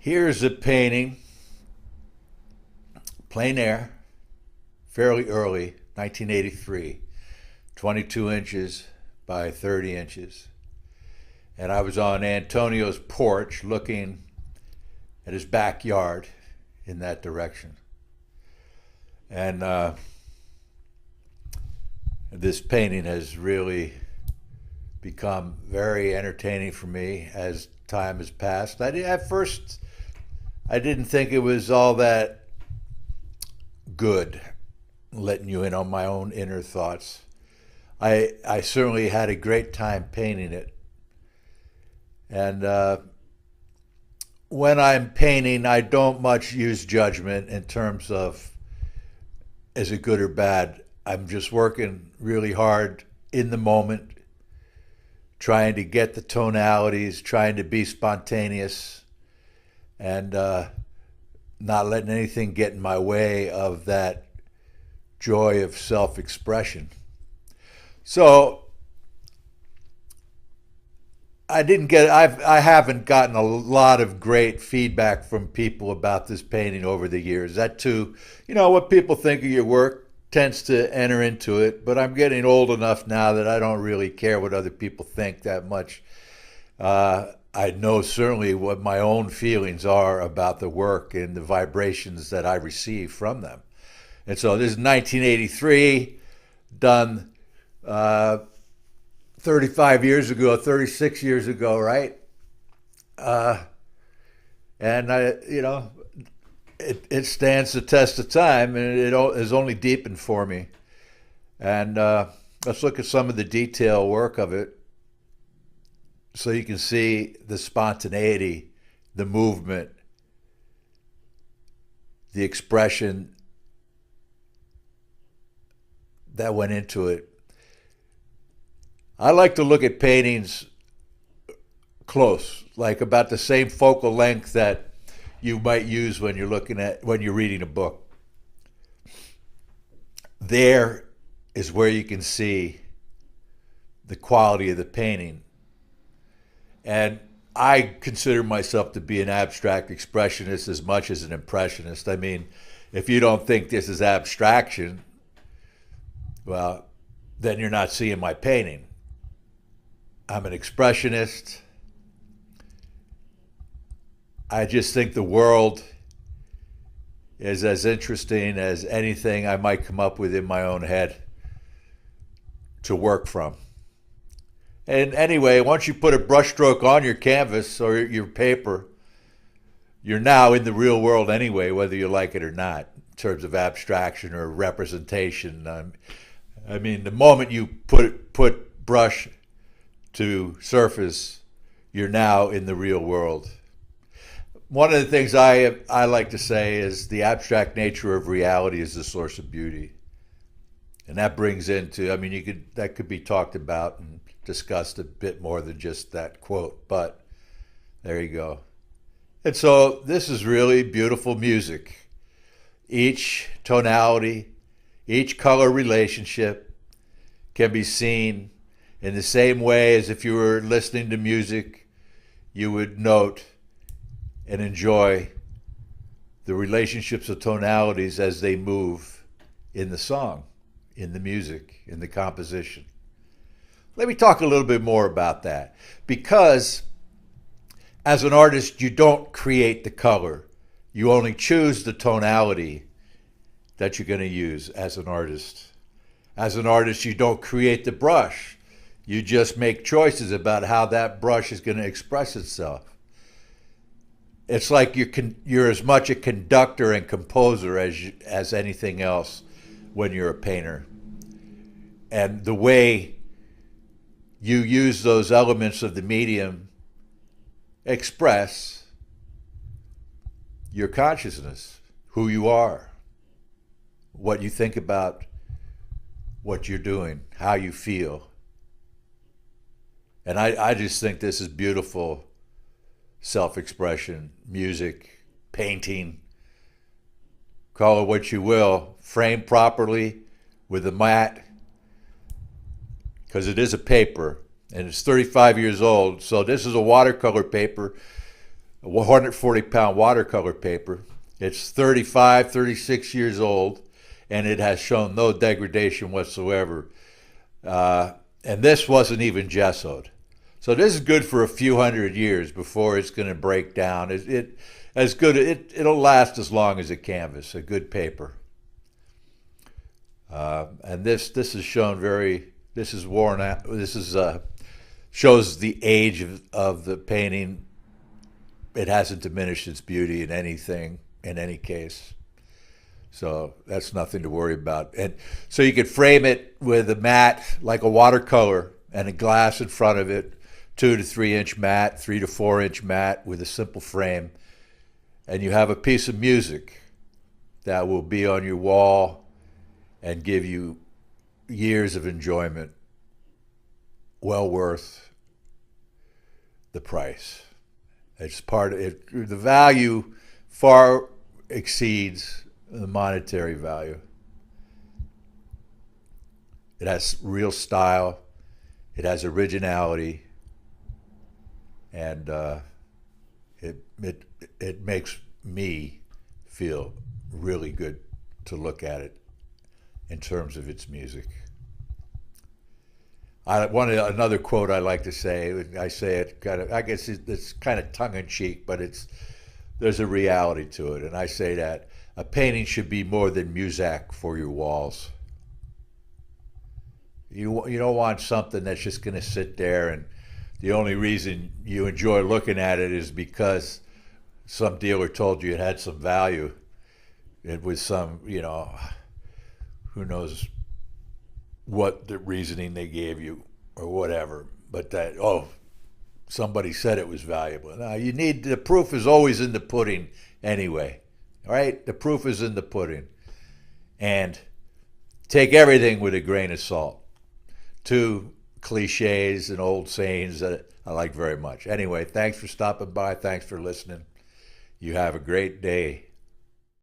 Here's a painting, plein air, fairly early, 1983, 22 inches by 30 inches. And I was on Antonio's porch looking at his backyard in that direction. And this painting has really become very entertaining for me as time has passed. At first, I didn't think it was all that good, letting you in on my own inner thoughts. I certainly had a great time painting it. And when I'm painting, I don't much use judgment in terms of is it good or bad. I'm just working really hard in the moment, trying to get the tonalities, trying to be spontaneous, and not letting anything get in my way of that joy of self-expression. So I haven't gotten a lot of great feedback from people about this painting over the years. That too, what people think of your work tends to enter into it, but I'm getting old enough now that I don't really care what other people think that much. I know certainly what my own feelings are about the work and the vibrations that I receive from them. And so this is 1983, done 35 years ago, 36 years ago, right? And it stands the test of time, and it has only deepened for me. And let's look at some of the detail work of it so you can see the spontaneity, the movement, the expression that went into it. I like to look at paintings close, like about the same focal length that you might use when you're reading a book. There is where you can see the quality of the painting. And I consider myself to be an abstract expressionist as much as an impressionist. I mean, if you don't think this is abstraction, well, then you're not seeing my painting. I'm an expressionist. I just think the world is as interesting as anything I might come up with in my own head to work from. And anyway, once you put a brushstroke on your canvas or your paper, you're now in the real world anyway, whether you like it or not, in terms of abstraction or representation. I mean, the moment you put brush to surface, you're now in the real world. One of the things I like to say is the abstract nature of reality is the source of beauty. And that brings into, that could be talked about and discussed a bit more than just that quote, but there you go. And so this is really beautiful music. Each tonality, each color relationship can be seen in the same way as if you were listening to music, you would note and enjoy the relationships of tonalities as they move in the song, in the music, in the composition. Let me talk a little bit more about that, because as an artist, you don't create the color. You only choose the tonality that you're going to use as an artist. As an artist, you don't create the brush. You just make choices about how that brush is going to express itself. It's like you're as much a conductor and composer as anything else when you're a painter. And the way you use those elements of the medium express your consciousness, who you are, what you think about what you're doing, how you feel. And I just think this is beautiful self-expression, music, painting, call it what you will, framed properly with a mat, because it is a paper and it's 35 years old. So this is a watercolor paper a 140-pound watercolor paper. It's 35, 36 years old, and it has shown no degradation whatsoever. And this wasn't even gessoed. So this is good for a few hundred years before it's going to break down. It'll last as long as a canvas, a good paper. And this is shown this is worn out. Shows the age of the painting. It hasn't diminished its beauty in any case. So that's nothing to worry about. And so you could frame it with a mat, like a watercolor, and a glass in front of it, 2 to 3 inch mat, 3 to 4 inch mat with a simple frame. And you have a piece of music that will be on your wall and give you years of enjoyment, well worth the price. It's part of it. The value far exceeds the monetary value. It has real style. It has originality, and it makes me feel really good to look at it in terms of its music. Another quote I like to say. I say it kind of. I guess it's kind of tongue in cheek, but there's a reality to it, and I say that a painting should be more than muzak for your walls. You don't want something that's just going to sit there, and the only reason you enjoy looking at it is because some dealer told you it had some value. It was some, who knows what the reasoning they gave you or whatever, but somebody said it was valuable. Now, the proof is always in the pudding anyway, right? The proof is in the pudding. And take everything with a grain of salt. 2 cliches and old sayings that I like very much. Anyway, thanks for stopping by. Thanks for listening. You have a great day.